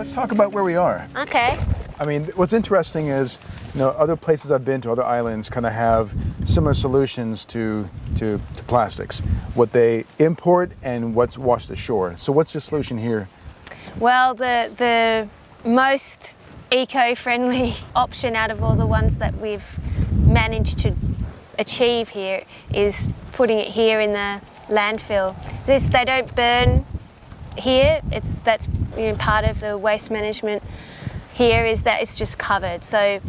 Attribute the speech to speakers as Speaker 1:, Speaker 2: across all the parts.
Speaker 1: let's talk about where we are.
Speaker 2: Okay.
Speaker 1: I mean, what's interesting is, other places I've been to, other islands, kind of have similar solutions to plastics. What they import and what's washed ashore. So what's the solution here?
Speaker 2: Well, the most eco-friendly option out of all the ones that we've managed to achieve here is putting it here in the landfill. They don't burn here. That's part of the waste management here, is that it's just covered. So,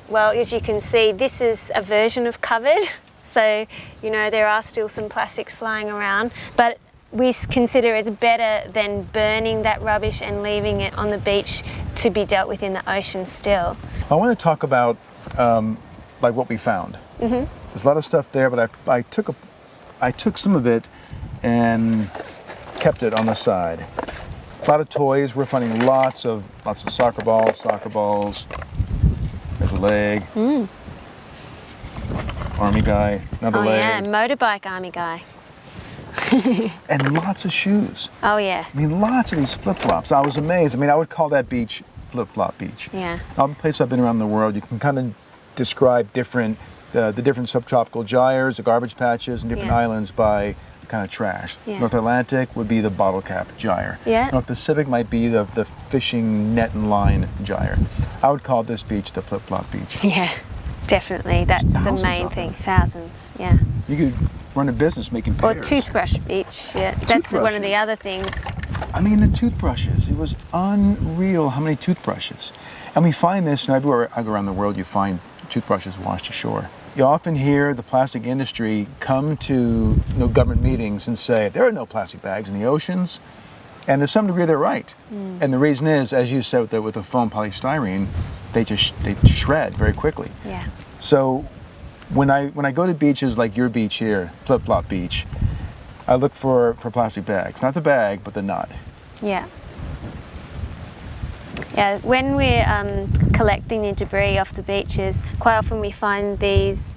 Speaker 2: well, as you can see, this is a version of covered. So, there are still some plastics flying around, but we consider it's better than burning that rubbish and leaving it on the beach to be dealt with in the ocean still.
Speaker 1: I want to talk about like what we found. Mm-hmm. There's a lot of stuff there, but I took some of it and kept it on the side. A lot of toys. We're finding lots of soccer balls. There's a leg. Army guy, another leg.
Speaker 2: Oh yeah, motorbike army guy.
Speaker 1: And lots of shoes.
Speaker 2: Oh yeah.
Speaker 1: I mean, lots of these flip-flops. I was amazed. I mean, I would call that beach flip-flop beach.
Speaker 2: Yeah.
Speaker 1: All the places I've been around the world, you can kind of describe the different subtropical gyres, the garbage patches, and different islands by kind of trash.
Speaker 2: Yeah.
Speaker 1: North Atlantic would be the bottle cap gyre.
Speaker 2: Yeah.
Speaker 1: North Pacific might be the fishing net and line gyre. I would call this beach the flip-flop beach.
Speaker 2: Yeah, definitely. That's the main thing. Thousands, yeah.
Speaker 1: You could run a business making pairs.
Speaker 2: Or toothbrush beach, yeah. That's one of the other things.
Speaker 1: I mean, the toothbrushes. It was unreal how many toothbrushes. And we find this, and everywhere I go around the world, you find toothbrushes washed ashore. You often hear the plastic industry come to government meetings and say, there are no plastic bags in the oceans. And to some degree, they're right. And the reason is, as you said with the foam polystyrene, they shred very quickly.
Speaker 2: Yeah.
Speaker 1: So when I go to beaches like your beach here, Flip Flop Beach, I look for plastic bags. Not the bag, but the knot.
Speaker 2: Yeah. Yeah, when we're collecting the debris off the beaches, quite often we find these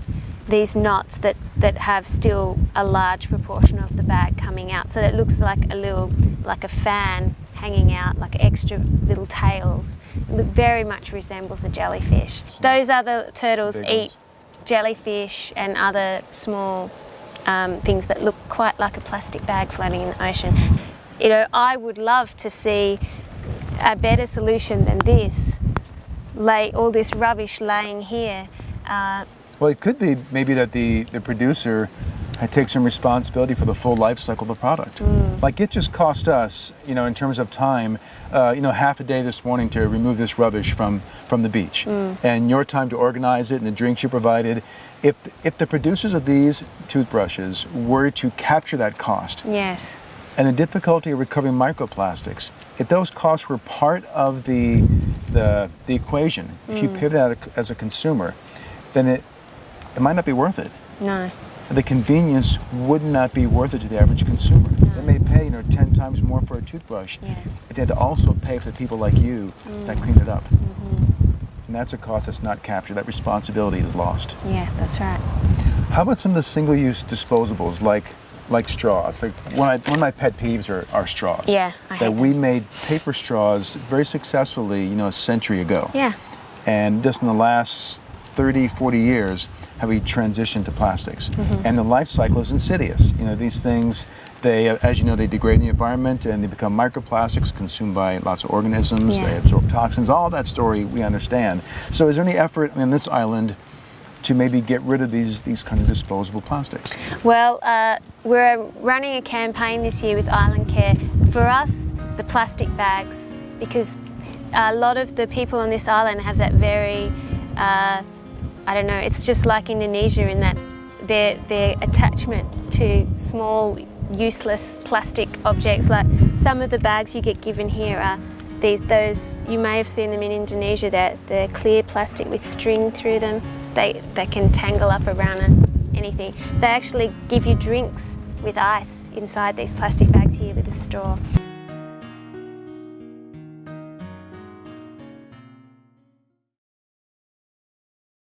Speaker 2: knots that have still a large proportion of the bag coming out. So it looks like like a fan hanging out, like extra little tails. It very much resembles a jellyfish. Those other turtles eat jellyfish and other small things that look quite like a plastic bag floating in the ocean. I would love to see a better solution than this. All this rubbish laying here.
Speaker 1: Well, it could be maybe that the producer takes some responsibility for the full life cycle of the product. Like it just cost us, in terms of time, half a day this morning to remove this rubbish from the beach, and your time to organize it and the drinks you provided. If the producers of these toothbrushes were to capture that cost,
Speaker 2: yes,
Speaker 1: and the difficulty of recovering microplastics, if those costs were part of the equation, if you pay that as a consumer, then it might not be worth it.
Speaker 2: No.
Speaker 1: The convenience would not be worth it to the average consumer. No. They may pay 10 times more for a toothbrush, but they had to also pay for the people like you that clean it up. And that's a cost that's not captured. That responsibility is lost.
Speaker 2: Yeah, that's right.
Speaker 1: How about some of the single-use disposables, like straws? Like one of my pet peeves are straws.
Speaker 2: Yeah,
Speaker 1: we made paper straws very successfully, a century ago.
Speaker 2: Yeah.
Speaker 1: And just in the last 30, 40 years, have we transitioned to plastics. And the life cycle is insidious. These things, as you know, they degrade in the environment and they become microplastics consumed by lots of organisms. They absorb toxins. All that story we understand. So is there any effort in this island to maybe get rid of these kind of disposable plastics?
Speaker 2: Well, we're running a campaign this year with Island Care. For us, the plastic bags, because a lot of the people on this island have that very, it's just like Indonesia in that their attachment to small, useless plastic objects. Like some of the bags you get given here are those, you may have seen them in Indonesia, they're clear plastic with string through them. They can tangle up around anything. They actually give you drinks with ice inside these plastic bags here with a straw.